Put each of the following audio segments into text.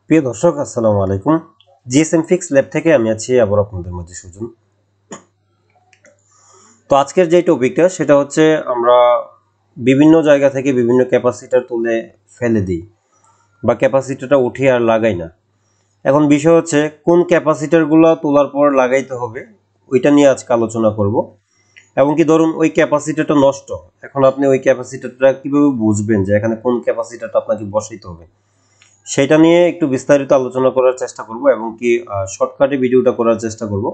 প্রিয় দর্শক আসসালামু আলাইকুম। জিএসএম ফিক্স ল্যাব থেকে আমি আছি আবার আপনাদের মাঝে সুজন। তো আজকের যে টপিকটা সেটা হচ্ছে আমরা বিভিন্ন জায়গা থেকে বিভিন্ন ক্যাপাসিটার তুলে ফেলে দিই বা ক্যাপাসিটারটা উঠিয়ে আর লাগাই না। এখন বিষয় হচ্ছে কোন ক্যাপাসিটারগুলো তোলার পর লাগাইতে হবে ওইটা নিয়ে আজকে আলোচনা করব। এবং কি ধরুন ওই ক্যাপাসিটারটা নষ্ট, এখন আপনি ওই ক্যাপাসিটারটা কিভাবে বুঝবেন যে এখানে কোন ক্যাপাসিটারটা আপনাকে বসাইতে হবে, সেটা নিয়ে একটু বিস্তারিত আলোচনা করার চেষ্টা করব এবং কি শর্টকাটে ভিডিওটা করার চেষ্টা করব।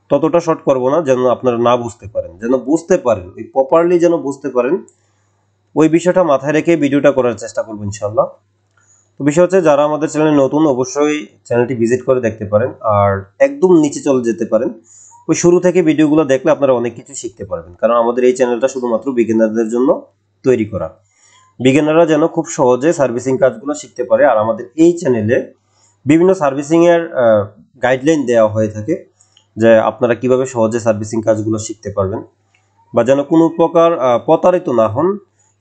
ততটা শর্ট করব না যেন আপনারা না বুঝতে পারেন, যেন বুঝতে পারেন ওই প্রপারলি যেন বুঝতে পারেন ওই বিষয়টা মাথায় রেখে ভিডিওটা করার চেষ্টা করব ইনশাআল্লাহ। তো বিষয় হচ্ছে যারা আমাদের চ্যানেলে নতুন অবশ্যই চ্যানেলটি ভিজিট করে দেখতে পারেন আর একদম নিচে চলে যেতে পারেন। ওই শুরু থেকে ভিডিওগুলো দেখলে আপনারা অনেক কিছু শিখতে পারবেন, কারণ আমাদের এই চ্যানেলটা শুধুমাত্র বিগিনারদের জন্য তৈরি করা। বিগিনাররা যেন খুব সহজে সার্ভিসিং কাজগুলো শিখতে পারে। আর আমাদের এই চ্যানেলে বিভিন্ন সার্ভিসিং এর গাইডলাইন দেওয়া হয়ে থাকে যে আপনারা কিভাবে সহজে সার্ভিসিং কাজগুলো শিখতে পারবেন বা যেন কোনো প্রকার প্রতারিত না হন।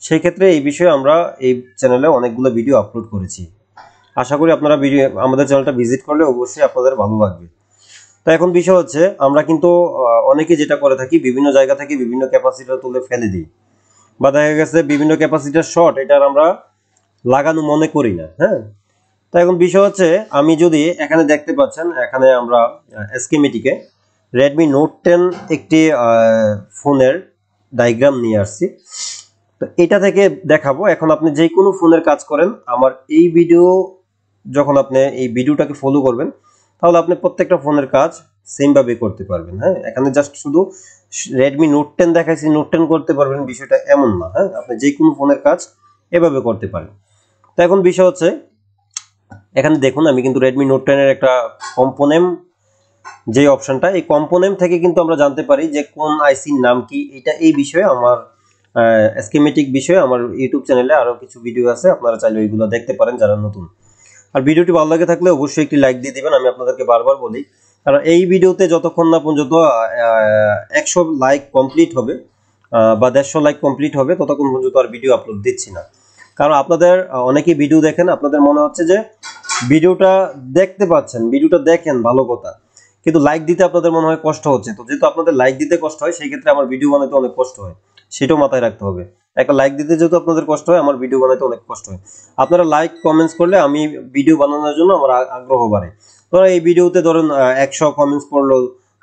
সেই ক্ষেত্রে এই বিষয়ে আমরা এই চ্যানেলে অনেকগুলো ভিডিও আপলোড করেছি। আশা করি আপনারা আমাদের চ্যানেলটা ভিজিট করলে অবশ্যই আপনাদের ভালো লাগবে। তো এখন বিষয় হচ্ছে আমরা কিন্তু অনেকে যেটা করে থাকি বিভিন্ন জায়গা থেকে বিভিন্ন ক্যাপাসিটার তুলে ফেলে দিই বা দেখা গেছে বিভিন্ন ক্যাপাসিটার শর্ট, এটার আমরা লাগানো মনে করি না। হ্যাঁ, তো এখন বিষয় হচ্ছে আমি যদি এখানে দেখতে পাচ্ছেন, এখানে আমরা স্কিমেটিকে রেডমি নোট 10 একটি ফোনের ডায়াগ্রাম নিয়ে আসছি। তো এটা থেকে দেখাবো। এখন আপনি যে কোনো ফোনের কাজ করেন, আমার এই ভিডিও যখন আপনি এই ভিডিওটাকে ফলো করবেন তাহলে আপনি প্রত্যেকটা ফোনের কাজ সেম ভাবে করতে পারবেন। হ্যাঁ, এখানে জাস্ট শুধু রেডমি নোট 10 দেখাইছি, নোট 10 করতে পারবেন বিষয়টা এমন না। হ্যাঁ, আপনি যে কোনো ফোনের কাজ এভাবে করতে পারেন। তো এখন বিষয় হচ্ছে এখানে দেখুন আমি কিন্তু রেডমি নোট 10 এর একটা কম্পোনেন্ট যে অপশনটা, এই কম্পোনেন্ট থেকে কিন্তু আমরা জানতে পারি যে কোন আইসির নাম কি। এটা এই বিষয়ে আমার স্কিমেটিক বিষয়ে আমার ইউটিউব চ্যানেলে আরো কিছু ভিডিও আছে, আপনারা চাইলে ওইগুলো দেখতে পারেন যারা নতুন। আর ভিডিওটি ভালো লাগে থাকলে অবশ্যই একটি লাইক দিয়ে দিবেন, আমি আপনাদেরকে বারবার বলি। কারণ এই ভিডিওতে যতক্ষণ না পর্যন্ত 100 লাইক কমপ্লিট হবে বা 150 লাইক কমপ্লিট হবে ততক্ষণ পর্যন্ত আর ভিডিও আপলোড দিচ্ছি না। কারণ আপনাদের অনেকেই ভিডিও দেখেন, আপনাদের মনে হচ্ছে যে ভিডিওটা দেখতে পাচ্ছেন, ভিডিওটা দেখেন ভালো কথা, কিন্তু লাইক দিতে আপনাদের মনে হয় কষ্ট হচ্ছে। তো যেহেতু আপনাদের লাইক দিতে কষ্ট হয় সেই ক্ষেত্রে আমার ভিডিও বানাতে অনেক কষ্ট হয়, সেটাও মাথায় রাখতে হবে। একটা লাইক দিতে যেহেতু আপনাদের কষ্ট হয়, আমার ভিডিও বানাতে অনেক কষ্ট হয়। আপনারা লাইক কমেন্টস করলে আমি ভিডিও বানানোর জন্য আমার আগ্রহ বাড়ে। ধরো এই ভিডিওতে ধরুন 100 কমেন্টস পড়লো,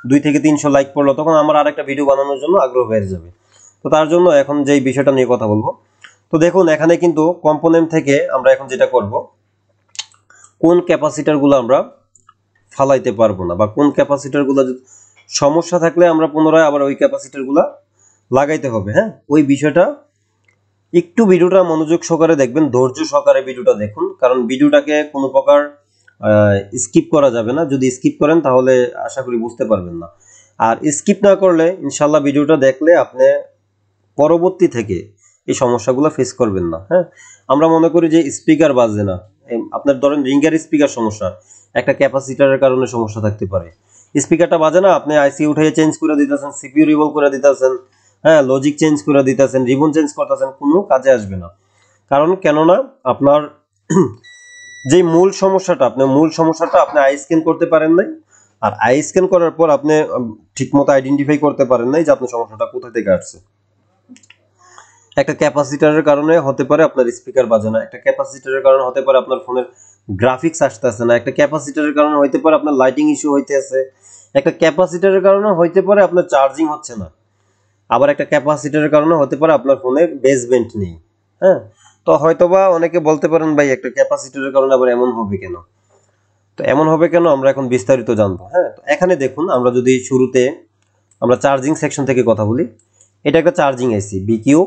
2 থেকে 300 লাইক পড়লো, তখন আমার আরেকটা ভিডিও বানানোর জন্য আগ্রহ বেড়ে যাবে। তো তার জন্য এখন যেই বিষয়টা নিয়ে কথা বলবো, তো দেখুন এখানে কিন্তু কম্পোনেন্ট থেকে আমরা এখন যেটা করব, কোন ক্যাপাসিটারগুলো আমরা ফালাইতে পারবো না বা কোন ক্যাপাসিটারগুলো সমস্যা থাকলে আমরা পুনরায় আবার ওই ক্যাপাসিটারগুলো লাগাইতে হবে। হ্যাঁ, ওই বিষয়টা একটু ভিডিওটা মনোযোগ সহকারে দেখবেন, ধৈর্য সহকারে ভিডিওটা দেখুন, কারণ ভিডিওটাকে কোনো প্রকার স্কিপ করা যাবে না। যদি স্কিপ করেন তাহলে আশা করি বুঝতে পারবেন না। আর স্কিপ না করলে ইনশাল্লাহ ভিডিওটা দেখলে আপনি পরবর্তী থেকে এই সমস্যাগুলো ফেস করবেন না। হ্যাঁ, আমরা মনে করি যে স্পিকার বাজে না, আপনার ধরেন রিঙ্গার স্পিকার সমস্যা, একটা ক্যাপাসিটারের কারণে সমস্যা থাকতে পারে। স্পিকারটা বাজে না, আপনি আইসি উঠিয়ে চেঞ্জ করে দিতেছেন, সিপিইউ রিভলভ করে দিতেছেন, হ্যাঁ লজিক চেঞ্জ করে দিতেছেন, রিবন চেঞ্জ করতেছেন, কোনো কাজে আসবে না। কারণ কেননা আপনার যে মূল সমস্যাটা আপনি আই স্ক্যান করতে পারেন নাই। আর আই স্ক্যান করার পর আপনি ঠিকমতো আইডেন্টিফাই করতে পারেন নাই যে আপনার সমস্যাটা কোথা থেকে আসছে। একটা ক্যাপাসিটরের কারণে হতে পারে আপনার স্পিকার বাজে না, একটা ক্যাপাসিটরের কারণে হতে পারে আপনার ফোনের গ্রাফিক্স আসতেছে না, একটা ক্যাপাসিটরের কারণে হইতে পারে আপনার লাইটিং ইস্যু হইতেছে, একটা ক্যাপাসিটরের কারণে হইতে পারে আপনার চার্জিং হচ্ছে না, আবার একটা ক্যাপাসিটরের কারণে হতে পারে আপনার ফোনে বেসবেন্ট নেই। হ্যাঁ, তো হয়তোবা অনেকে বলতে পারেন ভাই একটা ক্যাপাসিটরের কারণে আবার এমন হবে কেন। তো এমন হবে কেন আমরা এখন বিস্তারিত জানবো। হ্যাঁ, তো এখানে দেখুন আমরা যদি শুরুতে আমরা চার্জিং সেকশন থেকে কথা বলি, এটা একটা চার্জিং আইসি বিকিউ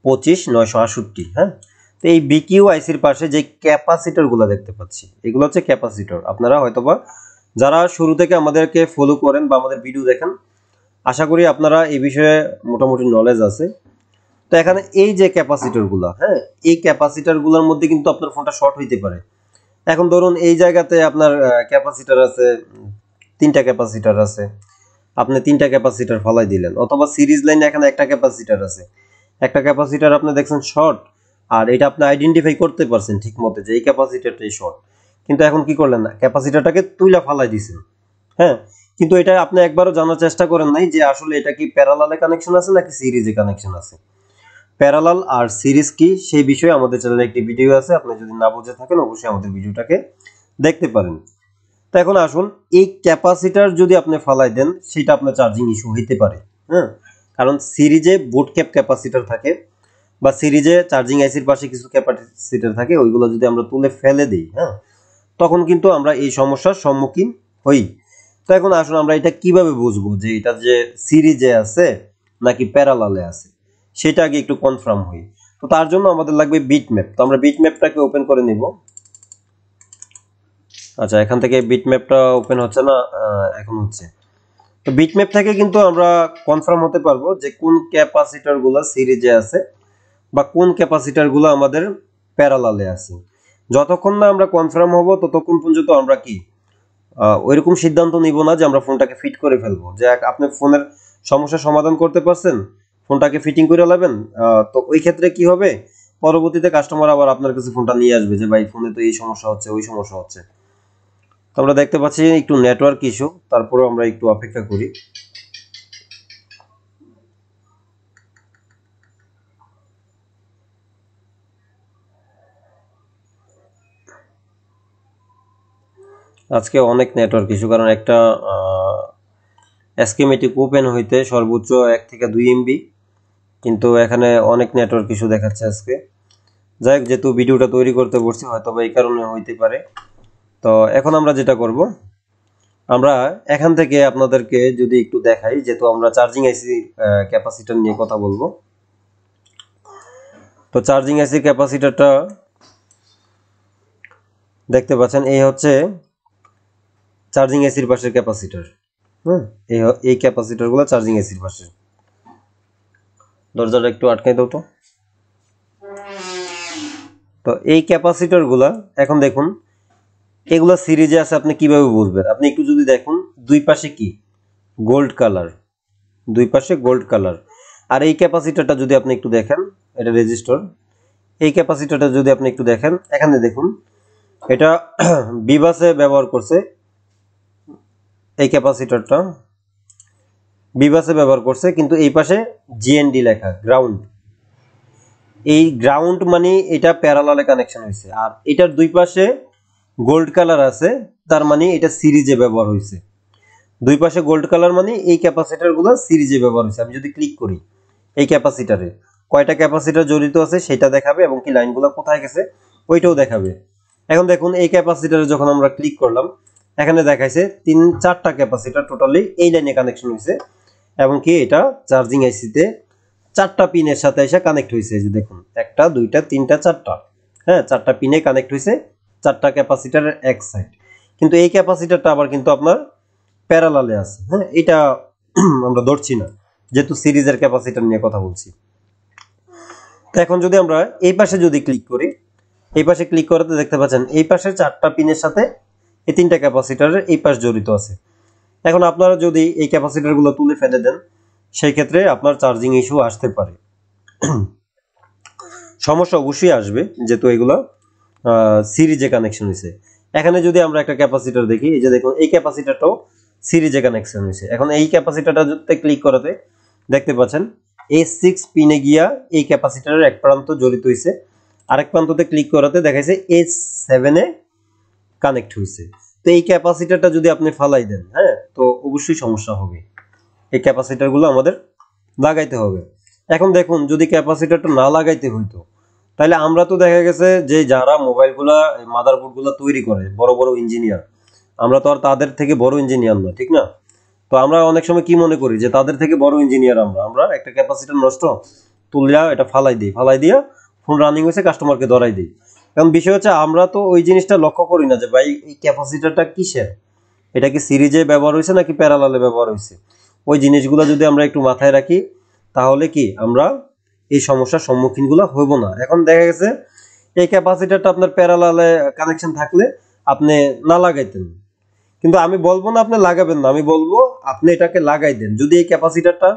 25968। হ্যাঁ, তো এই বিকিউ আইসির পাশে যে ক্যাপাসিটরগুলো দেখতে পাচ্ছি এগুলো হচ্ছে ক্যাপাসিটর। আপনারা হয়তোবা যারা শুরু থেকে আমাদেরকে ফলো করেন বা আমাদের ভিডিও দেখেন, আশা করি আপনারা এই বিষয়ে মোটামুটি নলেজ আছে। তো এখানে এই যে ক্যাপাসিটরগুলো, হ্যাঁ এই ক্যাপাসিটরগুলোর মধ্যে কিন্তু আপনার ফোনটা শর্ট হইতে পারে। এখন ধরুন এই জায়গাতে আপনার ক্যাপাসিটর আছে, 3টা ক্যাপাসিটর আছে, আপনি 3টা ক্যাপাসিটর ফালাই দিলেন, অথবা সিরিজ লাইনে এখানে একটা ক্যাপাসিটর আছে, একটা ক্যাপাসিটর আপনি দেখছেন শর্ট, আর এটা আপনি আইডেন্টিফাই করতে পারছেন ঠিক মতো যে এই ক্যাপাসিটরটাই শর্ট, কিন্তু এখন কি করলেন না, ক্যাপাসিটরটাকে তুইলা ফালাই দিছেন। হ্যাঁ, কিন্তু এটা আপনি একবারও জানার চেষ্টা করেন নাই যে আসলে এটা কি প্যারালালে কানেকশন আছে নাকি সিরিজে কানেকশন আছে। প্যারালাল আর সিরিজ কি সেই বিষয়ে আমাদের চ্যানেলে একটি ভিডিও আছে, আপনি যদি না বুঝে থাকেন অবশ্যই আমাদের ভিডিওটাকে দেখতে পারেন। তো এখন আসুন, এই ক্যাপাসিটর যদি আপনি ফালাই দেন সেটা আপনার চার্জিং ইস্যু হইতে পারে। হ্যাঁ, কারণ সিরিজে বুট ক্যাপ ক্যাপাসিটর থাকে বা সিরিজে চার্জিং আইসির পাশে কিছু ক্যাপাসিটর থাকে, ওইগুলো যদি আমরা তুলে ফেলে দিই, হ্যাঁ, তখন কিন্তু আমরা এই সমস্যার সম্মুখীন হই। তো এখন আসুন আমরা এটা কিভাবে বুঝবো যে এটা যে সিরিজে আছে নাকি প্যারালালে আছে, সেটা আগে একটু কনফার্ম হই। তো তার জন্য আমাদের লাগবে বিটম্যাপ। তো আমরা বিটম্যাপটাকে ওপেন করে নিব। আচ্ছা, এখান থেকে বিটম্যাপটা ওপেন হচ্ছে না, এখন হচ্ছে। তো বিটম্যাপ থেকে কিন্তু আমরা কনফার্ম হতে পারবো যে কোন ক্যাপাসিটরগুলো সিরিজে আছে বা কোন ক্যাপাসিটরগুলো আমাদের প্যারালালে আছে। যতক্ষণ না আমরা কনফার্ম হব ততক্ষণ পর্যন্ত আমরা কি ওইরকম সিদ্ধান্ত নিব না যে আমরা ফোনটাকে ফিট করে ফেলবো, যে আপনি ফোনের সমস্যার সমাধান করতে পারছেন, ফোনটাকে ফিটিং করে নেবেন। তো ওই ক্ষেত্রে কি হবে, পরবর্তীতে কাস্টমার আবার আপনার কাছে ফোনটা নিয়ে আসবে যে ভাই ফোনে তো এই সমস্যা হচ্ছে, ওই সমস্যা হচ্ছে। তো আমরা দেখতে পাচ্ছি একটু নেটওয়ার্ক ইস্যু, তারপরেও আমরা একটু অপেক্ষা করি। আজকে অনেক নেটওয়ার্ক ইস্যু, কারণ একটা স্কিমেটিক ওপেন হইতে সর্বোচ্চ 1 থেকে 2 এমবি, কিন্তু এখানে অনেক নেটওয়ার্ক ইস্যু দেখাচ্ছে আজকে। যাই হোক, যেহেতু ভিডিওটা তৈরি করতে বসছি হয়তো বা এই কারণে হইতে পারে। তো এখন আমরা যেটা করব, আমরা এখান থেকে আপনাদেরকে যদি একটু দেখাই, যেহেতু আমরা চার্জিং আইসি ক্যাপাসিটর নিয়ে কথা বলবো। তো চার্জিং আইসি ক্যাপাসিটরটা দেখতে পাচ্ছেন, এই হচ্ছে চার্জিং এসির পাশের ক্যাপাসিটর। হ্যাঁ, এই ক্যাপাসিটরগুলো চার্জিং এসির পাশে। দরজাটা একটু আটকাই দাও তো। তো এই ক্যাপাসিটরগুলা এখন দেখুন, এগুলো সিরিজে আছে, আপনি কিভাবে বুঝবেন? আপনি একটু যদি দেখুন, দুই পাশে কি গোল্ড কালার, দুই পাশে গোল্ড কালার। আর এই ক্যাপাসিটরটা যদি আপনি একটু দেখেন, এটা রেজিস্টর। এই ক্যাপাসিটরটা যদি আপনি একটু দেখেন, এখানে দেখুন এটা বিবাসে ব্যবহার করছে। এই ক্যাপাসিটরটা বিবাসে ব্যবহার করছে, কিন্তু এই পাশে জিএনডি লেখা, গ্রাউন্ড। এই গ্রাউন্ড মানে এটা প্যারালালে কানেকশন হয়েছে, আর এটার দুই পাশে গোল্ড কালার আছে, তার মানে এটা সিরিজে ব্যবহার হয়েছে। দুই পাশে গোল্ড কালার মানে এই ক্যাপাসিটরগুলো সিরিজে ব্যবহার হয়েছে। আমি যদি ক্লিক করি এই ক্যাপাসিটরে কয়টা ক্যাপাসিটর জড়িত আছে সেটা দেখাবে, এবং কি লাইনগুলো কোথায় গেছে ওইটাও দেখাবে। এখন দেখুন, এই ক্যাপাসিটরে যখন আমরা ক্লিক করলাম, এখানে দেখাইছে 4টা ক্যাপাসিটর টোটালি এই লাইনে কানেকশন হয়েছে, এবং কি এটা চার্জিং আইসিতে 4টা পিনের সাথে এসে কানেক্ট হয়েছে। এই যে দেখুন, 1টা 2টা 3টা 4টা, হ্যাঁ, 4টা পিনে কানেক্ট হয়েছে, 4টা ক্যাপাসিটরের এক সাইড। কিন্তু এই ক্যাপাসিটরটা আবার কিন্তু আপনার প্যারালালে আছে। হ্যাঁ, এটা আমরা ধরছি না, যেহেতু সিরিজের ক্যাপাসিটর নিয়ে কথা বলছি। তো এখন যদি আমরা এই পাশে যদি ক্লিক করি, এই পাশে ক্লিক করাতে দেখতে পাচ্ছেন এই পাশে 4টা পিনের সাথে এই 3টা ক্যাপাসিটরের এই পাশ জড়িত আছে। এখন আপনারা যদি এই ক্যাপাসিটরগুলো তুলে ফেলে দেন, সেই ক্ষেত্রে আপনার চার্জিং ইস্যু আসতে পারে। সমস্যা অবশ্যই আসবে, যেহেতু এগুলো সিরিজে কানেকশন হয়েছে। এখানে যদি আমরা একটা ক্যাপাসিটর দেখি, এই যে দেখুন এই ক্যাপাসিটরটাও সিরিজে কানেকশন হয়েছে। এখন এই ক্যাপাসিটরটাতে ক্লিক করাতে দেখতে পাচ্ছেন A6 পিনে গিয়া এই ক্যাপাসিটরের এক প্রান্ত জড়িত হয়েছে, আরেক প্রান্ততে ক্লিক করাতে দেখাইছে A7 এ কানেক্ট হয়েছে। তো এই ক্যাপাসিটরটা যদি আপনি ফালাই দেন, হ্যাঁ, তো অবশ্যই সমস্যা হবে। এই ক্যাপাসিটরগুলো আমাদের লাগাইতে হবে। এখন দেখুন, যদি ক্যাপাসিটরটা না লাগাইতে হইতো, তাহলে আমরা তো দেখা গেছে যে যারা মোবাইলগুলা মাদারবোর্ডগুলো তৈরি করে বড় বড় ইঞ্জিনিয়ার, আমরা তো আর তাদের থেকে বড় ইঞ্জিনিয়ার না, ঠিক না? তো আমরা অনেক সময় কি মনে করি যে তাদের থেকে বড় ইঞ্জিনিয়ার আমরা একটা ক্যাপাসিটর নষ্ট তুলিয়া এটা ফালাই দিই, ফালাই দিয়া ফোন রানিং হয়েছে কাস্টমারকে ধরাই দিই। কারণ বিষয় হচ্ছে আমরা তো ওই জিনিসটা লক্ষ্য করি না যে ভাই এই ক্যাপাসিটরটা কিসের, এটা কি সিরিজে ব্যবহার হয়েছে নাকি প্যারালালে ব্যবহার হয়েছে। ওই জিনিসগুলো যদি আমরা একটু মাথায় রাখি, তাহলে কি আমরা এই সমস্যার সম্মুখীনগুলো হব না। এখন দেখা গেছে এই ক্যাপাসিটরটা আপনার প্যারালালে কানেকশন থাকলে আপনি না লাগাইতেন, কিন্তু আমি বলবো না আপনি লাগাবেন না, আমি বলবো আপনি এটাকে লাগাই দেন। যদি এই ক্যাপাসিটরটা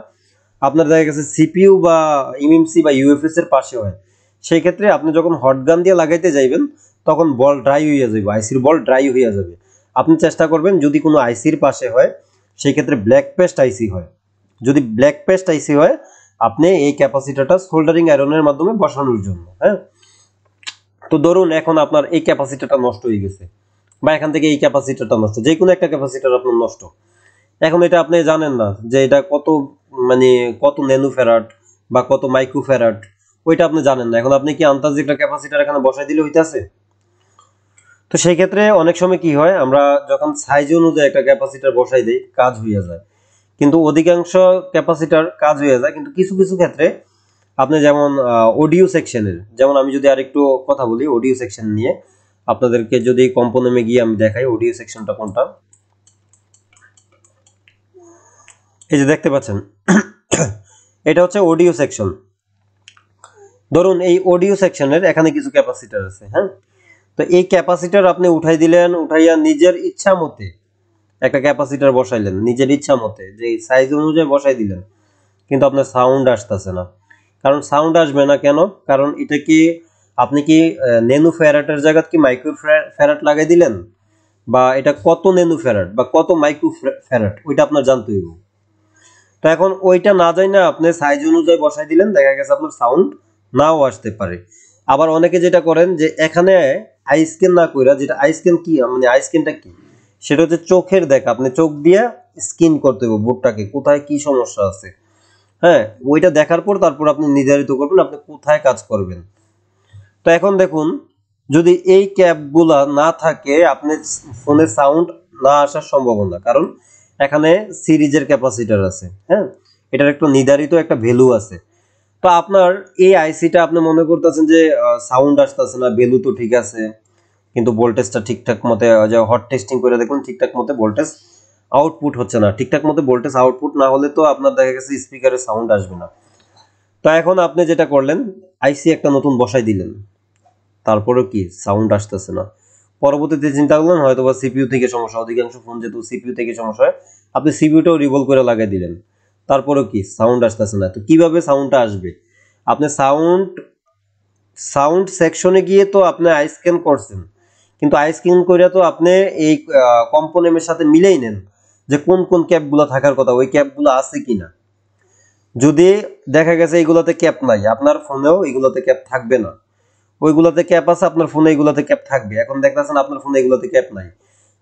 আপনার দেখা গেছে সিপিইউ বা এমএমসি বা ইউএফএস এর পাশে হয়, সেই ক্ষেত্রে আপনি যখন হট গান দিয়ে লাগাইতে যাইবেন, তখন বল ড্রাই হয়ে যাবে, আইসির বল ড্রাই হয়ে যাবে। আপনি চেষ্টা করবেন যদি কোনো আইসির পাশে হয় সেই ক্ষেত্রে ব্ল্যাক পেস্ট আইসি হয়, যদি ব্ল্যাক পেস্ট আইসি হয় আপনি এই ক্যাপাসিটরটা সোল্ডারিং আয়রনের মাধ্যমে বসানোর জন্য। হ্যাঁ, তো ধরুন এখন আপনার এই ক্যাপাসিটরটা নষ্ট হয়ে গেছে বা এখান থেকে এই ক্যাপাসিটরটা নষ্ট, যে কোনো একটা ক্যাপাসিটর আপনার নষ্ট। এখন এটা আপনি জানেন না যে এটা কত মানে কত ন্যানো ফ্যারাড বা কত মাইক্রো ফ্যারাড, ওইটা আপনি জানেন না। এখন আপনি কি আন্দাজে একটা ক্যাপাসিটর এখানে বসাই দিলে হইতাছে? তো সেই ক্ষেত্রে অনেক সময় কি হয়, আমরা যখন সাইজ অনুযায়ী একটা ক্যাপাসিটর বসাই দেই কাজ হয়ে যায়, কিন্তু অধিকাংশ ক্যাপাসিটর কাজ হয়ে যায়, কিন্তু কিছু কিছু ক্ষেত্রে আপনি যেমন অডিও সেকশনের, যেমন আমি যদি আরেকটু কথা বলি অডিও সেকশন নিয়ে, আপনাদেরকে যদি কম্পোনেমে গিয়ে আমি দেখাই অডিও সেকশনটা কোনটা, এই যে দেখতে পাচ্ছেন এটা হচ্ছে অডিও সেকশন। ধরুন এই অডিও সেকশনের এখানে কিছু ক্যাপাসিটর আছে। হ্যাঁ, তো এই ক্যাপাসিটর আপনি উঠাই দিলেন, উঠাইয়া নিজের ইচ্ছা মতে একটা ক্যাপাসিটর বসাইলেন, নিজের ইচ্ছা মতে যে সাইজ অনুযায়ী বসাই দিলেন, কিন্তু আপনার সাউন্ড আসতেছে না। কারণ সাউন্ড আসবে না কেন? কারণ এটা কি আপনি কি ন্যানো ফ্যারাটের জায়গায় কি মাইক্রো ফ্যারাট লাগাই দিলেন, বা এটা কত ন্যানো ফ্যারাট বা কত মাইক্রো ফ্যারাট ওইটা আপনার জানতে হইব। তো এখন ওইটা না যাই না আপনি সাইজ অনুযায়ী বসাই দিলেন, দেখা গেছে আপনার সাউন্ড নাও আসতে পারে। আবার অনেকে যেটা করেন যে এখানে আই স্ক্যান না কইরা, যেটা আই স্ক্যান কি মানে আই স্ক্যানটা কি, সেটা হচ্ছে চোখের দেখা, আপনি চোখ দিয়ে স্ক্যান করতে হবে বোর্ডটাকে কোথায় কি সমস্যা আছে। হ্যাঁ, ওইটা দেখার পর তারপর আপনি নির্ধারিত করবেন আপনি কোথায় কাজ করবেন। তো এখন দেখুন যদি এই ক্যাপগুলা না থাকে আপনি ফোনে সাউন্ড না আসার সম্ভাবনা, কারণ এখানে সিরিজের ক্যাপাসিটর আছে। হ্যাঁ, এটার একটা নির্ধারিত একটা ভ্যালু আছে। তো আপনার এই আইসিটা আপনি মনে করতেছেন যে সাউন্ড আসতেছে না, ভ্যালু তো ঠিক আছে, কিন্তু ভোল্টেজটা ঠিকঠাক মতে যে হট টেস্টিং করে দেখুন ঠিকঠাক মতে ভোল্টেজ আউটপুট হচ্ছে না। ঠিকঠাক মতো ভোল্টেজ আউটপুট না হলে তো আপনার দেখা গেছে স্পিকারে সাউন্ড আসবে না। তো এখন আপনি যেটা করলেন আইসি একটা নতুন বসাই দিলেন, তারপরেও কি সাউন্ড আসতেছে না। পরবর্তীতে চিন্তা করলেন হয়তো বা সিপিইউ থেকে সমস্যা, অধিকাংশ ফোন যেহেতু সিপিইউ থেকে সমস্যা হয়, আপনি সিপিইউটাও রিভলভ করে লাগাই দিলেন, তারপরেও কি সাউন্ড আসতেছে না। তো কিভাবে সাউন্ডটা আসবে? আপনি সাউন্ড সাউন্ড সেকশনে গিয়ে তো আপনি আই স্ক্যান করছেন, কিন্তু আই স্ক্যান করে তো আপনি এই কম্পোনেন্টের সাথে মিলেই নেন যে কোন কোন ক্যাপগুলো থাকার কথা, ওই ক্যাপগুলো আছে কিনা। যদি দেখা গেছে এইগুলোতে ক্যাপ নাই, আপনার ফোনেও এইগুলোতে ক্যাপ থাকবে না। ওইগুলোতে ক্যাপ আছে, আপনার ফোনে এগুলোতে ক্যাপ থাকবে। এখন দেখতেছেন আপনার ফোনে এগুলোতে ক্যাপ নাই,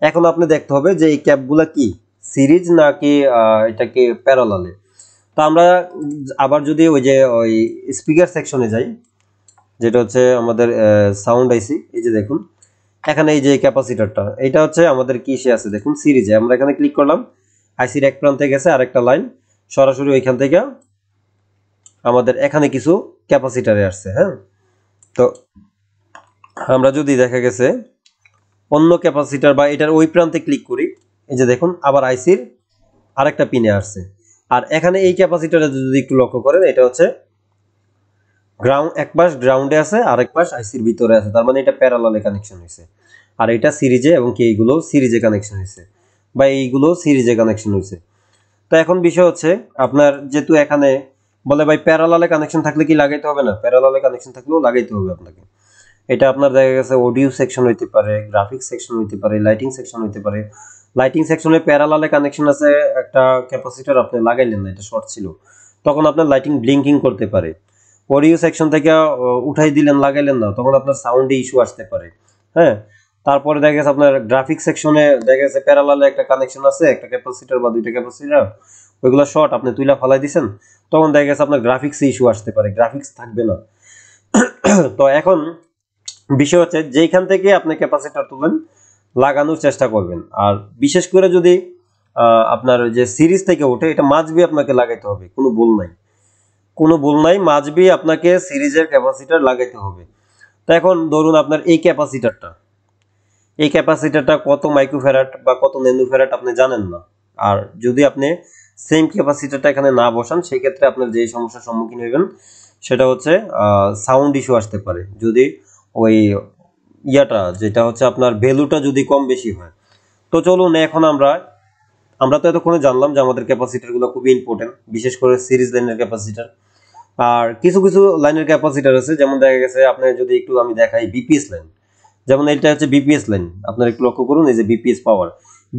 এখন আপনি দেখতে হবে যে এই ক্যাপগুলো কি সিরিজ নাকি এটা কি প্যারালালে। তো আমরা আবার যদি ওই যে ওই স্পিকার সেকশনে যাই, যেটা হচ্ছে আমাদের সাউন্ড আইসি, এই যে দেখুন এখানে এই যে ক্যাপাসিটরটা, এটা হচ্ছে আমাদের কিসে আছে দেখুন সিরিজে। আমরা এখানে ক্লিক করলাম, আইসির এক প্রান্তে গেছে আরেকটা লাইন সরাসরি ওইখান থেকে আমাদের এখানে কিছু ক্যাপাসিটরে আসছে। হ্যাঁ, তো আমরা যদি দেখা গেছে অন্য ক্যাপাসিটর বা এটার ওই প্রান্তে ক্লিক করি, এই যে দেখুন আবার আইসির আরেকটা পিনে আসছে। আর এখানে এই ক্যাপাসিটরে যদি একটু লক্ষ্য করেন, এটা হচ্ছে গ্রাউন্ড, এক পাশ গ্রাউন্ডে আছে আর এক পাশ আইসির ভিতরে আছে, তার মানে এটা প্যারালালে কানেকশন হয়েছে। আর এটা সিরিজে, এবং কি এইগুলো সিরিজে কানেকশন হয়েছে বা এইগুলো সিরিজে কানেকশন হয়েছে। তো এখন বিষয় হচ্ছে আপনার যেহেতু এখানে বলে ভাই প্যারালালে কানেকশন থাকলে কি লাগাইতে হবে না, প্যারালালে কানেকশন থাকলেও লাগাইতে হবে আপনাকে। এটা আপনার দেখা গেছে অডিও সেকশন হইতে পারে, গ্রাফিক্স সেকশন হইতে পারে, লাইটিং সেকশন হইতে পারে। লাইটিং সেকশনে প্যারালালে কানেকশন আছে, একটা ক্যাপাসিটর আপনি লাগাইলেন না, এটা শর্ট ছিল, তখন আপনার লাইটিং ব্লিঙ্কিং করতে পারে। অডিও সেকশন থেকে উঠাই দিলেন লাগাইলেন না, তখন আপনার সাউন্ডে ইস্যু আসতে পারে। হ্যাঁ, তারপরে দেখা গেছে আপনার গ্রাফিক্স সেকশনে দেখা গেছে প্যারালালে একটা কানেকশন আছে, একটা ক্যাপাসিটর বা দুইটা ক্যাপাসিটর, ওইগুলো শর্ট আপনি তুইলা ফালাই দিছেন, তখন দেখা গেছে আপনার গ্রাফিক্সে ইস্যু আসতে পারে, গ্রাফিক্স থাকবে না। তো এখন বিষয় হচ্ছে যেখান থেকে আপনি ক্যাপাসিটর তুলেন লাগানোর চেষ্টা করবেন। আর বিশেষ করে যদি আপনার যে সিরিজ থেকে ওঠে, এটা মাঝবি আপনাকে লাগাইতে হবে, কোনো ভুল নাই, কোনো ভুল নাই, মাঝবি আপনাকে সিরিজের ক্যাপাসিটর লাগাইতে হবে। তো এখন ধরুন আপনার এই ক্যাপাসিটরটা কত মাইক্রোফ্যারাড বা কত ন্যানোফ্যারাড আপনি জানেন না। আর যদি আপনি সেম ক্যাপাসিটরটা এখানে না বসান, সেই ক্ষেত্রে আপনার যে সমস্যার সম্মুখীন হবেন সেটা হচ্ছে সাউন্ড ইস্যু আসতে পারে, যদি ওই ইয়াটা যেটা হচ্ছে আপনার ভ্যালুটা যদি কম বেশি হয়। তো চলুন এখন আমরা তো এতক্ষণে জানলাম যে আমাদের ক্যাপাসিটরগুলো খুবই ইম্পর্টেন্ট, বিশেষ করে সিরিজ লাইনের ক্যাপাসিটর। আর কিছু কিছু লাইনের ক্যাপাসিটর আছে, যেমন দেখা গেছে আপনি যদি একটু আমি দেখাই বিপিএস লাইন, যেমন এটা হচ্ছে বিপিএস লাইন, আপনারা একটু লক্ষ্য করুন, এই যে বিপিএস পাওয়ার,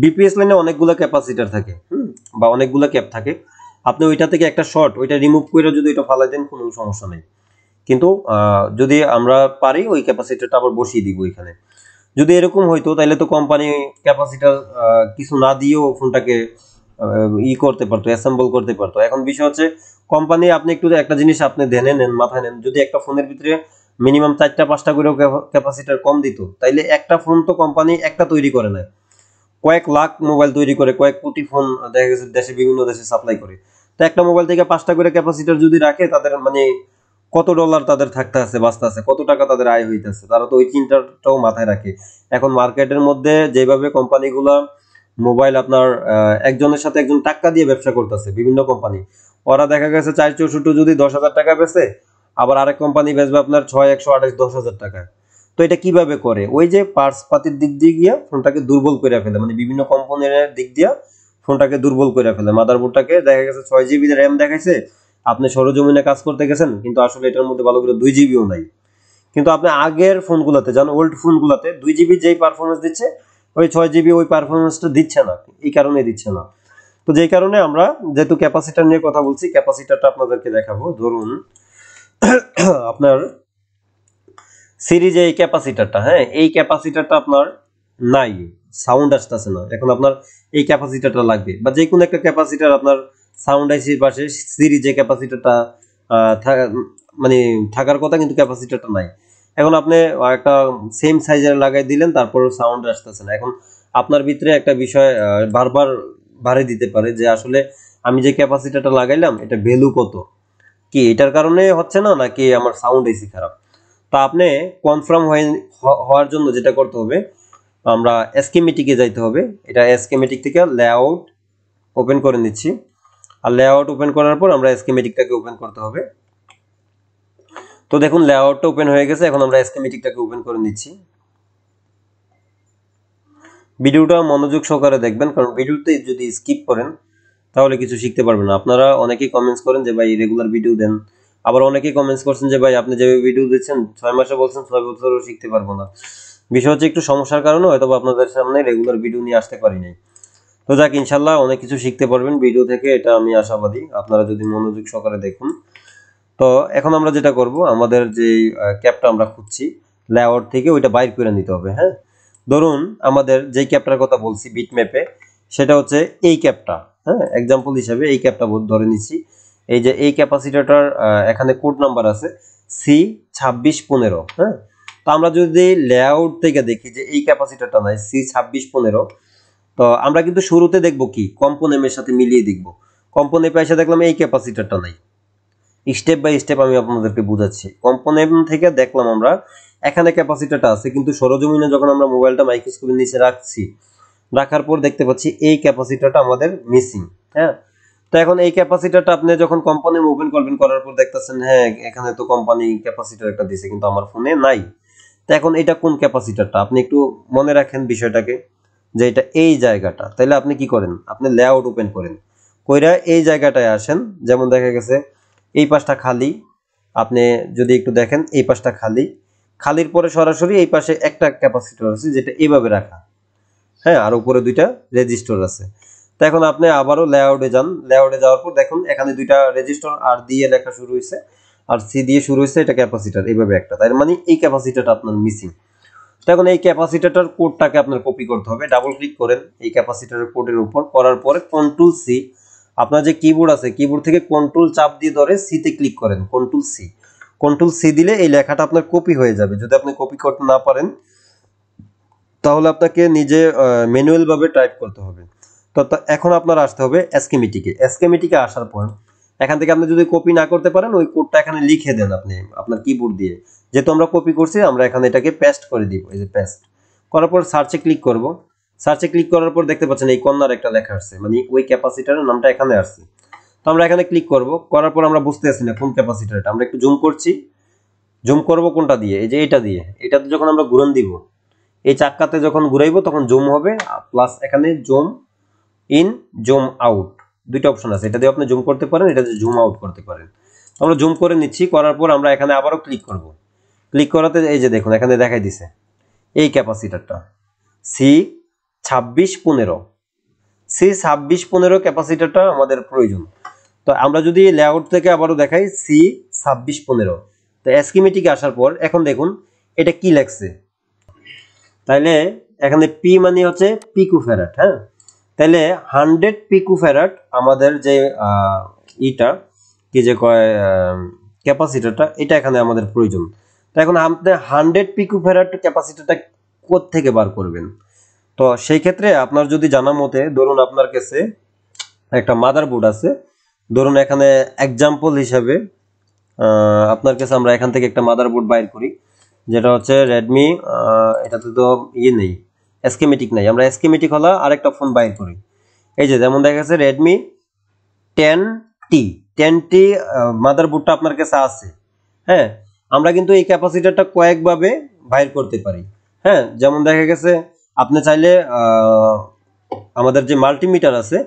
বিপিএস লাইনে অনেকগুলো ক্যাপাসিটার থাকে, বা অনেকগুলো ক্যাপ থাকে। আপনি ওইটা থেকে একটা শর্ট ওইটা রিমুভ করে যদি ওইটা ফালাই দেন কোনো সমস্যা নেই, কিন্তু যদি আমরা পারি ওই ক্যাপাসিটারটা আবার বসিয়ে দিব এখানে। যদি এরকম হইতো তাহলে তো কোম্পানি ক্যাপাসিটার কিছু না দিয়েও ফোনটাকে করতে পারতো, অ্যাসেম্বল করতে পারতো। এখন বিষয় হচ্ছে কোম্পানি, আপনি একটু একটা জিনিস আপনি ধ্যানে নেন, মাথায় নেন, যদি একটা ফোনের ভিতরে মিনিমাম 4টা 5টা করেও ক্যাপাসিটার কম দিত, তাইলে একটা ফোন তো কোম্পানি একটা তৈরি করে না, কয়েক লাখ মোবাইল তৈরি করে, কয়েক কোটি ফোন দেখা গেছে দেশে, বিভিন্ন দেশে সাপ্লাই করে। তো একটা মোবাইল থেকে 5টা করে ক্যাপাসিটার যদি রাখে, তাদের মানে কত ডলার তাদের থাকতে আছে, বাঁচতে আছে, কত টাকা তাদের আয় হইতেছে, তারা তো ওই চিন্তাটাও মাথায় রাখে। এখন মার্কেটের মধ্যে যেভাবে কোম্পানিগুলা মোবাইল আপনার একজনের সাথে একজন টাকা দিয়ে ব্যবসা করতেছে, বিভিন্ন কোম্পানি, ওরা দেখা গেছে 464 যদি 10,000 টাকা বেচে, আবার আরেক কোম্পানি বেচবে আপনার 6 128 10,000 টাকায়। তো এটা কিভাবে করে? ওই যে পার্টস পাতির দিক দিয়ে গিয়া ফোনটাকে দুর্বল করে ফেলে, মানে বিভিন্ন কম্পোনেন্টের দিক দিয়া ফোনটাকে দুর্বল করে ফেলে। মাদারবোর্ডটাকে দেখা গেছে 6 জিবি র্যাম দেখাইছে, আপনি সরজমিনে কাজ করতে গেছেন, কিন্তু আসলে এটার মধ্যে ভালো করে 2 জিবিও নাই। কিন্তু আপনি আগের ফোনগুলোতে যান, ওল্ড ফোনগুলোতে 2 জিবি যেই পারফরমেন্স দিচ্ছে, ওই 6 জিবি ওই পারফরমেন্সটা দিচ্ছে না। এই কারণে দিচ্ছে না। তো যেই কারণে আমরা যেহেতু ক্যাপাসিটার নিয়ে কথা বলছি, ক্যাপাসিটারটা আপনাদেরকে দেখাবো। ধরুন আপনার সিরিজে এই ক্যাপাসিটারটা, হ্যাঁ, এই ক্যাপাসিটারটা আপনার নাই, সাউন্ড আসতেছে না, এখন আপনার এই ক্যাপাসিটারটা লাগবে, বা যে কোনো একটা ক্যাপাসিটার আপনার সাউন্ড আইসির পাশে সিরিজে ক্যাপাসিটারটা মানে থাকার কথা, কিন্তু ক্যাপাসিটারটা নাই। এখন আপনি একটা সেম সাইজের লাগাই দিলেন, তারপর সাউন্ড আসতেছে না। এখন আপনার ভিতরে একটা বিষয় বারবার বাড়ে দিতে পারে যে আসলে আমি যে ক্যাপাসিটারটা লাগাইলাম এটা ভ্যালু কত, কি এটার কারণে হচ্ছে না, নাকি আমার সাউন্ড আইসি খারাপ। তা আপনি কনফার্ম হওয়ার জন্য যেটা করতে হবে, আমরা স্কিমেটিকে যাইতে হবে। এটা স্কিমেটিক থেকে লেআউট ওপেন করে নিচ্ছি, আর লেআউট ওপেন করার পর আমরা স্কিমেটিকটাকে ওপেন করতে হবে। তো দেখুন লেআউটটা ওপেন হয়ে গেছে, এখন আমরা স্কিমেটিকটাকে ওপেন করে নিচ্ছি। ভিডিওটা মনোযোগ সহকারে দেখবেন, কারণ ভিডিওতে যদি স্কিপ করেন তাহলে কিছু শিখতে পারবেন না। আপনারা অনেকেই কমেন্টস করেন যে ভাই রেগুলার ভিডিও দেন, আবার অনেকেই কমেন্টস করছেন যে ভাই আপনি যেভাবে ভিডিও দিচ্ছেন 6 মাসে বলছেন 6 বছরও শিখতে পারবো না। বিষয় হচ্ছে একটু সমস্যার কারণে হয়তো আপনাদের সামনে রেগুলার ভিডিও নিয়ে আসতে পারি নাই। তো যাক, ইনশাল্লাহ অনেক কিছু শিখতে পারবেন ভিডিও থেকে, এটা আমি আশাবাদী, আপনারা যদি মনোযোগ সহকারে দেখুন। তো এখন আমরা যেটা করব, আমাদের যে ক্যাপটা আমরা খুঁজছি লেআউট থেকে, ওইটা বাইর করে নিতে হবে। হ্যাঁ, ধরুন আমাদের যে ক্যাপটার কথা বলছি বিটম্যাপে, সেটা হচ্ছে এই ক্যাপটা। হ্যাঁ, এক্সাম্পল হিসেবে এই ক্যাপটা ধরে নিচ্ছি। এই যে এই ক্যাপাসিটরটার এখানে কোড নাম্বার আছে C2615। হ্যাঁ, তো আমরা যদি লেআউট থেকে দেখি যে এই ক্যাপাসিটরটা নাই, C2615, তো আমরা কিন্তু শুরুতে দেখব কি কম্পোনেন্টের সাথে মিলিয়ে দেখব। কম্পোনেন্টে এসে দেখলাম এই ক্যাপাসিটরটা নাই। স্টেপ বাই স্টেপ আমি আপনাদেরকে বুঝাচ্ছি। কম্পোনেন্ট থেকে দেখলাম আমরা এখানে ক্যাপাসিটরটা আছে, কিন্তু সরজমিনে যখন আমরা মোবাইলটা মাইক্রোস্কোপের নিচে রাখছি, রাখার পর দেখতে পাচ্ছি এই ক্যাপাসিটরটা আমাদের মিসিং। হ্যাঁ, তো এখন এই ক্যাপাসিটরটা আপনি যখন কোম্পানি ওপেন করবেন, করার পর দেখতেছেন হ্যাঁ এখানে তো কোম্পানি ক্যাপাসিটর একটা দিয়েছে, কিন্তু আমার ফোনে নাই। তো এখন এটা কোন ক্যাপাসিটরটা আপনি একটু মনে রাখেন বিষয়টাকে, যে এটা এই জায়গাটা। তাহলে আপনি কি করেন, আপনি লেআউট ওপেন করেন, কইরা এই জায়গাটায় আসেন। যেমন দেখা গেছে এই পাশটা খালি, আপনি যদি একটু দেখেন এই পাশটা খালি, খালির পরে সরাসরি এই পাশে একটা ক্যাপাসিটর আছে যেটা এইভাবে রাখা। হ্যাঁ, আর উপরে দুইটা রেজিস্টর আছে। তো এখন আপনি আবারও লেআউটে যান, লেআউটে যাওয়ার পর দেখুন এখানে দুইটা রেজিস্টর আর দিয়ে লেখা শুরু হয়েছে, আর সি দিয়ে শুরু হয়েছে, এটা ক্যাপাসিটর এইভাবে একটা, তার মানে এই ক্যাপাসিটরটা আপনার মিসিং। তো এখন এই ক্যাপাসিটরটার কোডটাকে আপনার কপি করতে হবে। ডাবল ক্লিক করেন এই ক্যাপাসিটরের কোডের উপর, করার পরে কন্ট্রোল সি, আপনার যে কিবোর্ড আছে কিবোর্ড থেকে কন্ট্রোল চাপ দিয়ে ধরে সিতে ক্লিক করেন, কন্ট্রোল সি। কন্ট্রোল সি দিলে এই লেখাটা আপনার কপি হয়ে যাবে। যদি আপনি কপি করতে না পারেন তাহলে আপনাকে নিজে ম্যানুয়াল ভাবে টাইপ করতে হবে। তো এখন আপনার আসতে হবে স্কিমেটিকে। স্কিমেটিকে আসার পর এখান থেকে আপনি যদি কপি না করতে পারেন ওই কোডটা এখানে লিখে দেন আপনি আপনার কিবোর্ড দিয়ে। যেহেতু আমরা কপি করছি, আমরা এখানে এটাকে পেস্ট করে দিব। এই যে পেস্ট করার পর সার্চে ক্লিক করব। সার্চে ক্লিক করার পর দেখতে পাচ্ছেন এই কর্নার একটা লেখা আসছে, মানে ওই ক্যাপাসিটরের নামটা এখানে আসছে। তো আমরা এখানে ক্লিক করব, করার পর আমরা বুঝতে পারছি না কোন ক্যাপাসিটর এটা। আমরা একটু জুম করছি, জুম করব কোনটা দিয়ে, এই যে এটা দিয়ে। এটাতে যখন আমরা ঘুরন দিব, এই চাক্কাতে যখন ঘুরাইবো তখন জুম হবে, প্লাস এখানে জুম ইন জুম আউট দুইটা অপশন আছে, এটা দিয়ে আপনি জুম করতে পারেন, এটা দিয়ে জুম আউট করতে পারেন। আমরা জুম করে নিচ্ছি, করার পর আমরা এখানে আবারও ক্লিক করব। ক্লিক করাতে এই যে দেখুন এখানে দেখাই দিছে এই ক্যাপাসিটরটা C2615 C2615 ক্যাপাসিটরটা আমাদের প্রয়োজন। তো আমরা যদি লেআউট থেকে আবারও দেখাই C2615, তো স্কিমেটিকে আসার পর এখন দেখুন এটা কি লেখছে, তাইলে এখানে পি মানে হচ্ছে পিকোফ্যারাড। হ্যাঁ, তাহলে 100 পিকোফ্যারাড আমাদের যে ইটা কি যে কয় ক্যাপাসিটরটা, এটা এখানে আমাদের প্রয়োজন। তো এখন আপনি 100 পিকোফ্যারাড ক্যাপাসিটরটা কোথা থেকে বার করবেন? তো সেই ক্ষেত্রে আপনার যদি জানা মতে, ধরুন আপনার কাছে একটা মাদারবোর্ড আছে, ধরুন এখানে এক্সাম্পল হিসাবে আপনার কাছে আমরা এখান থেকে একটা মাদারবোর্ড বাইর করি, যেটা হচ্ছে রেডমি, এটাতে তো নেই, স্কিমেটিক নাই, আমরা স্কিমেটিক হলো আরেকটা ফোন বাইর করি। এই যে যেমন দেখা গেছে রেডমি 10T মাদারবোর্ডটা আপনার কাছে আছে। হ্যাঁ, আমরা কিন্তু এই ক্যাপাসিটরটা কয়েকভাবে বাইর করতে পারি। হ্যাঁ, যেমন দেখা গেছে আপনি চাইলে আমাদের যে মাল্টিমিটার আছে,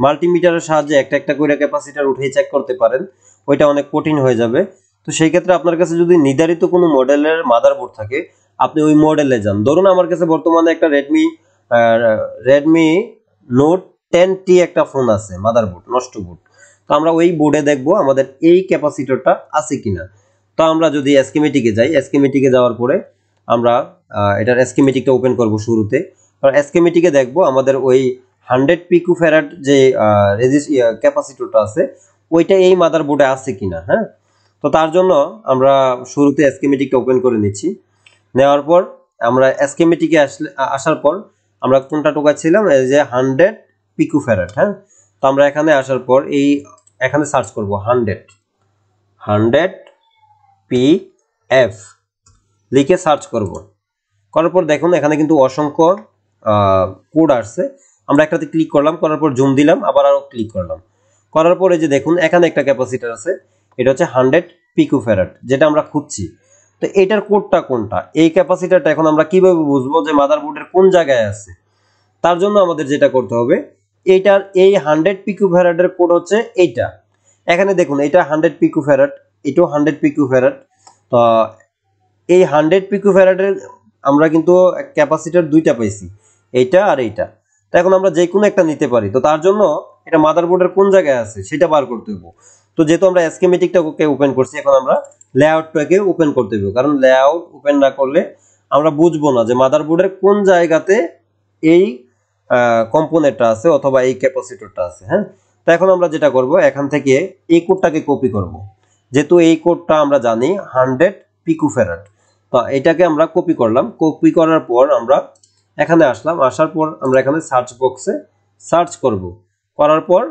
মাল্টিমিটারের সাহায্যে একটা একটা করে ক্যাপাসিটর উঠিয়ে চেক করতে পারেন, ওইটা অনেক কঠিন হয়ে যাবে। তো সেই ক্ষেত্রে আপনার কাছে যদি নির্ধারিত কোনো মডেলের মাদারবোর্ড থাকে, আপনি ওই মডেলে যান। ধরুন আমার কাছে বর্তমানে একটা রেডমি নোট 10T একটা ফোন আছে, মাদারবোর্ড নষ্ট বোর্ড। তো আমরা ওই বোর্ডে দেখবো আমাদের এই ক্যাপাসিটরটা আছে কিনা। তো আমরা যদি স্কিমেটিকে যাই, স্কিমেটিকে যাওয়ার পরে আমরা এটার স্কিমেটিকটা ওপেন করব শুরুতে। স্কিমেটিকে দেখবো আমাদের ওই 100 পিকোফ্যারাড যে ক্যাপাসিটরটা আছে, ওইটা এই মাদারবোর্ডে আছে কিনা। হ্যাঁ, তো তার জন্য আমরা শুরুতে স্কিমেটিকটা ওপেন করে নিচ্ছি। নেওয়ার পর আমরা স্কিমেটিকে আসার পর আমরা কোনটা টোকাচ্ছিলাম, এই যে 100 পিকোফ্যারাড। হ্যাঁ, তো আমরা এখানে আসার পর এখানে সার্চ করব 100 PF লিখে সার্চ করব। করার পর দেখুন এখানে কিন্তু অসংখ্য কোড আসছে। আমরা একটাতে ক্লিক করলাম, করার পর জুম দিলাম, আবার আরো ক্লিক করলাম, করার পরে যে দেখুন এখানে একটা ক্যাপাসিটর আছে, এটা হচ্ছে 100 পিকোফ্যারাড, যেটা আমরা খুঁজছি। তো এটার কোডটা কোনটা, এই ক্যাপাসিটরটা এখন আমরা কিভাবে বুঝবো যে মাদারবোর্ডের কোন জায়গায় আছে? তার জন্য আমাদের যেটা করতে হবে, এইটার এই 100 পিকোফ্যারাডের কোড হচ্ছে এইটা। এখানে দেখুন এটা 100 পিকোফ্যারাড, এটাও 100 পিকোফ্যারাড। তো এই 100 পিকোফ্যারাডের আমরা কিন্তু ক্যাপাসিটর দুইটা পাইছি, এইটা আর এইটা। তো এখন আমরা যে কোনো একটা নিতে পারি। তো তার জন্য এটা মাদারবোর্ডের কোন জায়গায় আছে সেটা বার করতে হবে। তো যেহেতু আমরা স্কিমেটিকটাকে ওপেন করছি, এখন আমরা লেআউটটাকে ওপেন করতে হবে, কারণ লেআউট ওপেন না করলে আমরা বুঝবো না যে মাদারবোর্ডের কোন জায়গাতে এই কম্পোনেন্টটা আছে অথবা এই ক্যাপাসিটরটা আছে। হ্যাঁ, তো এখন আমরা যেটা করব, এখান থেকে এই কোডটাকে কপি করব, যেহেতু এই কোডটা আমরা জানি 100 পিকোফ্যারাড। তো এটাকে আমরা কপি করলাম, কপি করার পর আমরা এখানে আসলাম, আসার পর আমরা এখানে সার্চ বক্সে সার্চ করব, করার পর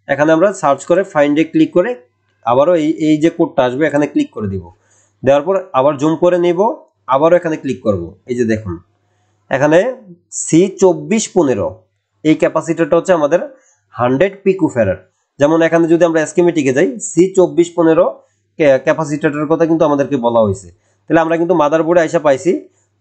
এখানে আমরা সার্চ করে ফাইন্ডে ক্লিক করে আবারও এই যে কোডটা আসবে এখানে ক্লিক করে দিব। দেওয়ার পর আবার জুম করে নিব, আবারও এখানে ক্লিক করব। এই যে দেখুন এখানে C2415 এই ক্যাপাসিটরটা হচ্ছে আমাদের 100 পিকোফ্যারাড। যেমন এখানে যদি আমরা স্কিমেটিকে যাই, C2415 ক্যাপাসিটরের কথা কিন্তু আমাদেরকে বলা হয়েছে। তাহলে আমরা কিন্তু মাদারবোর্ডে আইসা পাইছি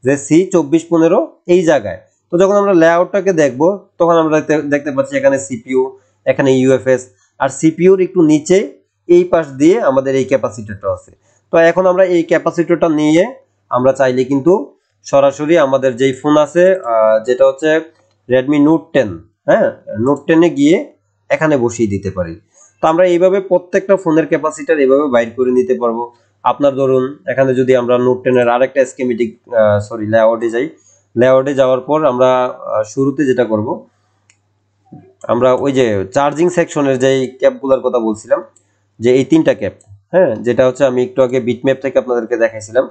যে C2415 এই জায়গায়। তো যখন আমরা লেআউটটাকে দেখব, তখন আমরা দেখতে পাচ্ছি এখানে সিপিইউ, এখানে ইউএফএস, আর সিপিইউর একটু নিচে এই পাশ দিয়ে আমাদের এই ক্যাপাসিটরটা আছে। তো এখন আমরা এই ক্যাপাসিটরটা নিয়ে আমরা চাইলে কিন্তু সরাসরি আমাদের যেই ফোন আছে, যেটা হচ্ছে রেডমি নোট 10, হ্যাঁ, নোট 10 এ গিয়ে এখানে বসিয়ে দিতে পারি। তো আমরা এইভাবে প্রত্যেকটা ফোনের ক্যাপাসিটর এইভাবে বাইর করে নিতে পারবো। আপনার ধরুন এখানে যদি আমরা নোট 10 এর আরেকটা স্কিমেটিক লেআউটে যাই, লেআউটে যাওয়ার পর আমরা শুরুতে যেটা করব, আমরা ওই যে চার্জিং সেকশনের যেই ক্যাপগুলোর কথা বলছিলাম, যে এই তিনটা ক্যাপ, হ্যাঁ, যেটা হচ্ছে আমি একটু আগে বিটম্যাপ থেকে আপনাদেরকে দেখাইছিলাম,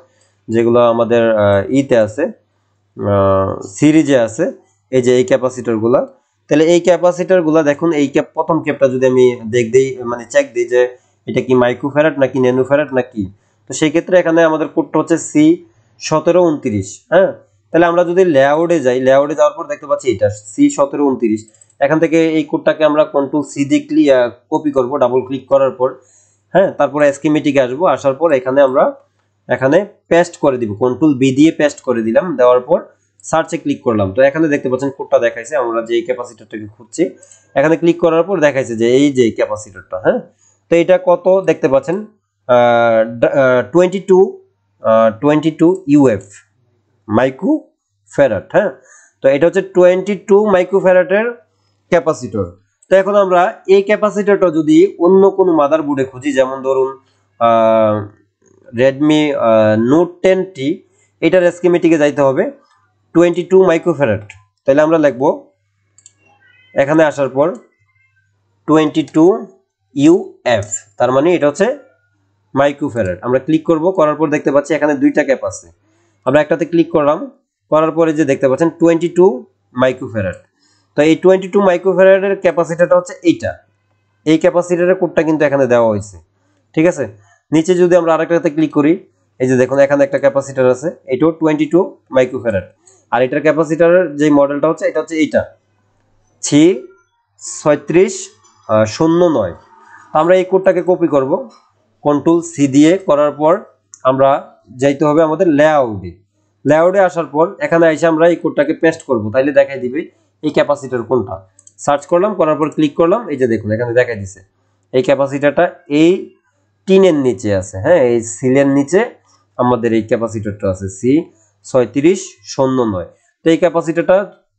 যেগুলো আমাদের ইতে আছে, সিরিজে আছে, এই যে এই ক্যাপাসিটরগুলা। তাহলে এই ক্যাপাসিটরগুলা দেখুন, এই প্রথম ক্যাপটা যদি আমি মানে চেক দিই যে এটা কি মাইক্রোফ্যারাড নাকি ন্যানোফ্যারাড নাকি, তো সেই ক্ষেত্রে এখানে আমাদের কোডটা হচ্ছে C1729। হ্যাঁ, তাহলে আমরা যদি লেআউটে যাই, লেআউটে যাওয়ার পর দেখতে পাচ্ছি এটা C1729। এখান থেকে এই কোডটাকে আমরা কন্ট্রোল সি দিয়ে কপি করব, ডাবল ক্লিক করার পর। হ্যাঁ, তারপরে স্কিমেটিকে আসবো, আসার পর এখানে আমরা পেস্ট করে দিব, কন্ট্রোল বি দিয়ে পেস্ট করে দিলাম। দেওয়ার পর সার্চে ক্লিক করলাম, তো এখানে দেখতে পাচ্ছেন কোডটা দেখাইছে, আমরা যে ক্যাপাসিটরটাকে খুঁজছি এখানে ক্লিক করার পর দেখাইছে যে এই যে ক্যাপাসিটরটা। হ্যাঁ, তো এটা কত দেখতে পাচ্ছেন, 22 UF মাইক্রো ফ্যারাড। হ্যাঁ, তো এটা হচ্ছে 22 মাইক্রোফ্যারাডের ক্যাপাসিটর। তো এখন আমরা এই ক্যাপাসিটরটা যদি অন্য কোনো মাদারবোর্ডে খুঁজি, যেমন ধরুন রেডমি নোট 10T, এটার স্কিমেটিকে যাইতে হবে 22 মাইক্রোফ্যারাড। তাহলে আমরা লিখব এখানে আসার পর 22 UF, তার মানে এটা হচ্ছে মাইক্রোফ্যারাড। আমরা ক্লিক করব, করার পর দেখতে পাচ্ছি এখানে দুইটা ক্যাপ আছে। আমরা একটাতে ক্লিক করলাম, করার পরে যে দেখতে পাচ্ছেন 22 মাইক্রোফ্যারাড। তো এই 22 মাইক্রোফ্যারাডের ক্যাপাসিটরটা হচ্ছে এইটা, এই ক্যাপাসিটরের কোডটা কিন্তু এখানে দেওয়া হয়েছে। ঠিক আছে, নিচে যদি আমরা আরেকটাতে ক্লিক করি, এই যে দেখুন এখানে একটা ক্যাপাসিটর আছে, এটাও 22 মাইক্রোফ্যারাড। আর এটার ক্যাপাসিটরের যে মডেলটা হচ্ছে এটা হচ্ছে এইটা C3609। আমরা এই কোডটাকে কপি করব, Ctrl+C দিয়ে, করার পর আমরা যাইতে হবে আমাদের লেআউটে আসার পর এখানে এসে আমরা এই কোডটাকে পেস্ট করব, তাইলে দেখাই দিবে এই ক্যাপাসিটর কোনটা। সার্চ করলাম, করার পর ক্লিক করলাম, এই যে দেখুন এখানে দেখাই দিছে এই ক্যাপাসিটরটা এই টিনের নিচে আছে। হ্যাঁ, এই সিলের নিচে আমাদের এই ক্যাপাসিটরটা আছে C3609। তো এই ক্যাপাসিটরটা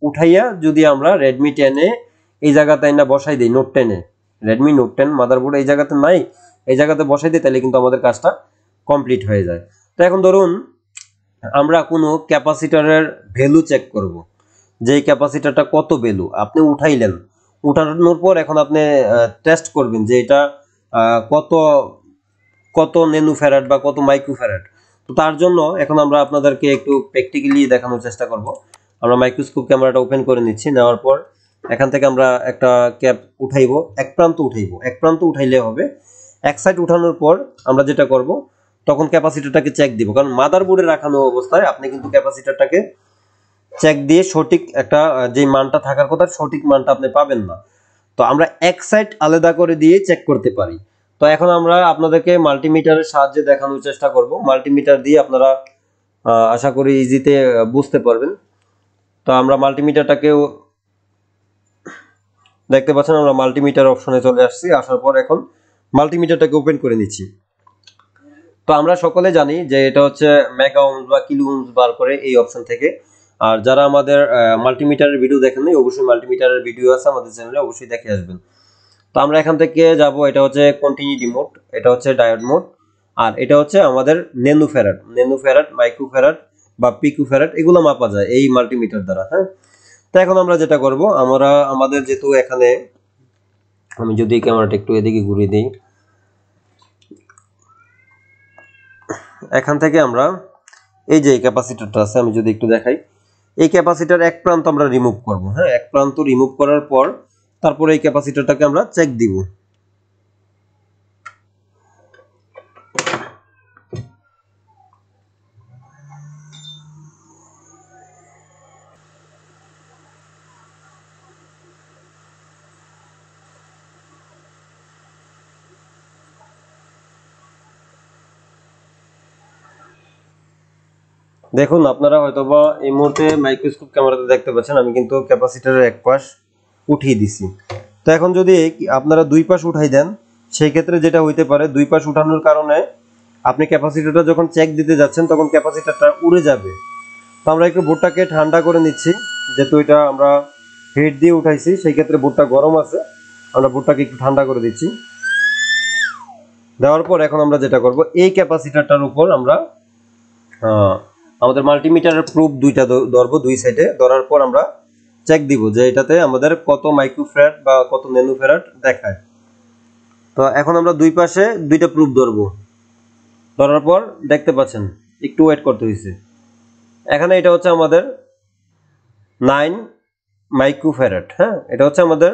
উঠাইয়া যদি আমরা রেডমি 10 এ এই জায়গাতে না বসাই দিই, নোট 10 এ, রেডমি নোট 10 মাদারবোর্ড এই জায়গাতে নাই, এই জায়গাতে বসাই দিই, তাহলে কিন্তু আমাদের কাজটা কমপ্লিট হয়ে যায়। তো এখন ধরুন আমরা কোনো ক্যাপাসিটরের ভ্যালু চেক করব, যে এই ক্যাপাসিটরটা কত ভ্যালু আপনি উঠাইলেন, উঠানোর পর এখন আপনি টেস্ট করবেন যে এটা কত কত ন্যানো ফ্যারাড বা কত মাইক্রো ফ্যারাড। তো তার জন্য এখন আমরা আপনাদেরকে একটু প্র্যাকটিক্যালি দেখানোর চেষ্টা করব। আমরা মাইক্রোস্কোপ ক্যামেরাটা ওপেন করে নিচ্ছি, নেওয়ার পর এখান থেকে আমরা একটা ক্যাপ উঠাইবো, এক প্রান্ত উঠাইলে হবে। এক সাইড উঠানোর পর আমরা যেটা করব, তখন ক্যাপাসিটরটাকে চেক দিব, কারণ মাদারবোর্ডে রাখানো অবস্থায় আপনি কিন্তু ক্যাপাসিটরটাকে চেক দিয়ে সঠিক একটা যে মানটা থাকার কথা সঠিক মানটা আপনি পাবেন না। তো আমরা এক সাইড আলাদা করে দিয়ে চেক করতে পারি। তো এখন আমরা আপনাদেরকে মাল্টিমিটারের সাহায্যে দেখানোর চেষ্টা করব। মাল্টিমিটার দিয়ে আপনারা আশা করি ইজিতে বুঝতে পারবেন। তো আমরা মাল্টিমিটারটাকেও দেখতে পাচ্ছেন, আমরা মাল্টিমিটার অপশনে চলে আসছি, আসার পর এখন মাল্টিমিটারটাকে ওপেন করে নিচ্ছি। তো আমরা সকলে জানি যে এটা হচ্ছে মেগা ওহমস বা কিলো ওহমস বার করে এই অপশন থেকে। আর যারা আমাদের মাল্টিমিটারের ভিডিও দেখেন নাই, অবশ্যই মাল্টিমিটারের ভিডিও আছে আমাদের চ্যানেলে, অবশ্যই দেখে আসবেন। তো আমরা এখান থেকে যাব, এটা হচ্ছে কন্টিনিউটি মোড, এটা হচ্ছে ডায়োড মোড, আর এটা হচ্ছে আমাদের ন্যানো ফ্যারাড, মাইক্রো ফ্যারাড বা পিকো ফ্যারাড, এগুলো মাপা যায় এই মাল্টিমিটার দ্বারা। হ্যাঁ, তো এখন আমরা যেটা করব, আমরা আমাদের যেহেতু এখানে, আমি যদি ক্যামেরাটা একটু এদিকে ঘুরিয়ে দিই, এখান থেকে আমরা এই যে ক্যাপাসিটরটা আছে, আমি যদি একটু দেখাই, এই ক্যাপাসিটর এক প্রান্ত আমরা রিমুভ করব। হ্যাঁ, এক প্রান্ত রিমুভ করার পর তারপরে এই ক্যাপাসিটরটাকে আমরা চেক দিব। দেখুন আপনারা হয়তোবা এই মুহূর্তে মাইক্রোস্কোপ ক্যামেরাতে দেখতে পাচ্ছেন, আমি কিন্তু ক্যাপাসিটরের এক পাশ উঠিয়ে দিছি। তো এখন যদি আপনারা দুই পাশ উঠাই দেন, সেই ক্ষেত্রে যেটা হইতে পারে, দুই পাশ উঠানোর কারণে আপনি ক্যাপাসিটরটা যখন চেক দিতে যাচ্ছেন তখন ক্যাপাসিটরটা উড়ে যাবে। তো আমরা একটু বোর্ডটাকে ঠান্ডা করে নিচ্ছি, যেহেতু এটা আমরা হিট দিয়ে উঠাইছি, সেই ক্ষেত্রে বোর্ডটা গরম আছে, আমরা বোর্ডটাকে একটু ঠান্ডা করে দিচ্ছি। দেওয়ার পর এখন আমরা যেটা করব, এই ক্যাপাসিটরটার উপর আমরা আমাদের মাল্টিমিটারের প্রুফ দুইটা ধরবো, দুই সাইডে ধরার পর আমরা চেক দিব যে এটাতে আমাদের কত মাইক্রোফ্যারাড বা কত ন্যানো ফ্যারাড দেখায়। তো এখন আমরা দুই পাশে দুইটা প্রুফ ধরবো, ধরার পর দেখতে পাচ্ছেন একটু ওয়েট করতে হয়েছে। এখানে এটা হচ্ছে আমাদের 9 মাইক্রোফ্যারাড। হ্যাঁ, এটা হচ্ছে আমাদের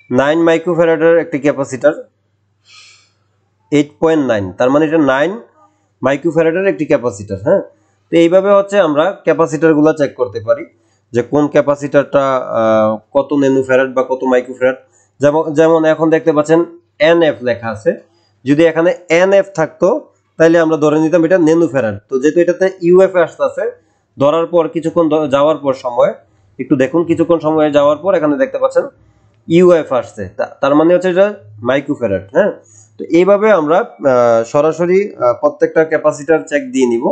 9 মাইক্রোফ্যারাডের একটি ক্যাপাসিটর, 8.9, তার মানে এটা 9 মাইক্রোফ্যারাডের একটি ক্যাপাসিটর। হ্যাঁ, তো এইভাবে হচ্ছে আমরা ক্যাপাসিটরগুলো চেক করতে পারি যে কোন ক্যাপাসিটরটা কত ন্যানো ফ্যারাড বা কত মাইক্রোফ্যারাড। যেমন এখন দেখতে পাচ্ছেন NF লেখা আছে, যদি এখানে NF থাকতো তাহলে আমরা ধরে নিতাম এটা ন্যানো ফ্যারাড। তো যেহেতু এটাতে UF আসতেছে, ধরার পর কিছুক্ষণ যাওয়ার পর সময় একটু দেখুন, কিছুক্ষণ সময় যাওয়ার পর এখানে দেখতে পাচ্ছেন UF আসছে, তার মানে হচ্ছে এটা মাইক্রোফ্যারাড। হ্যাঁ, তো এইভাবে আমরা সরাসরি প্রত্যেকটা ক্যাপাসিটর চেক দিয়ে নিব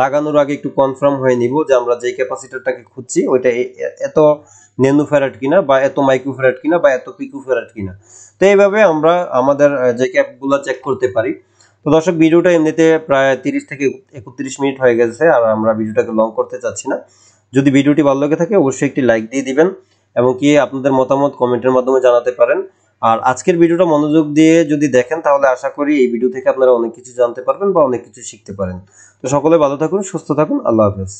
লাগানোর আগে একটু কনফার্ম হয়ে নিব যে আমরা যে ক্যাপাসিটরটাকে খুঁজছি ওইটা এত ন্যানো ফ্যারাড কিনা, বা এত মাইক্রো ফ্যারাড কিনা, বা এত পিকো ফ্যারাড কিনা। তো এইভাবে আমরা আমাদের যে ক্যাপগুলো চেক করতে পারি। তো দর্শক, ভিডিওটা এমনিতে প্রায় 30 থেকে 31 মিনিট হয়ে গেছে, আর আমরা ভিডিওটাকে লং করতে চাচ্ছি না। যদি ভিডিওটি ভালো লেগে থাকে অবশ্যই একটি লাইক দিয়ে দিবেন, এবং কি আপনাদের মতামত কমেন্টের মাধ্যমে জানাতে পারেন। আর আজকের ভিডিওটা মনোযোগ দিয়ে যদি দেখেন তাহলে আশা করি এই ভিডিও থেকে আপনারা অনেক কিছু জানতে পারবেন বা অনেক কিছু শিখতে পারেন। তো সকলে ভালো থাকুন, সুস্থ থাকুন, আল্লাহ হাফেজ।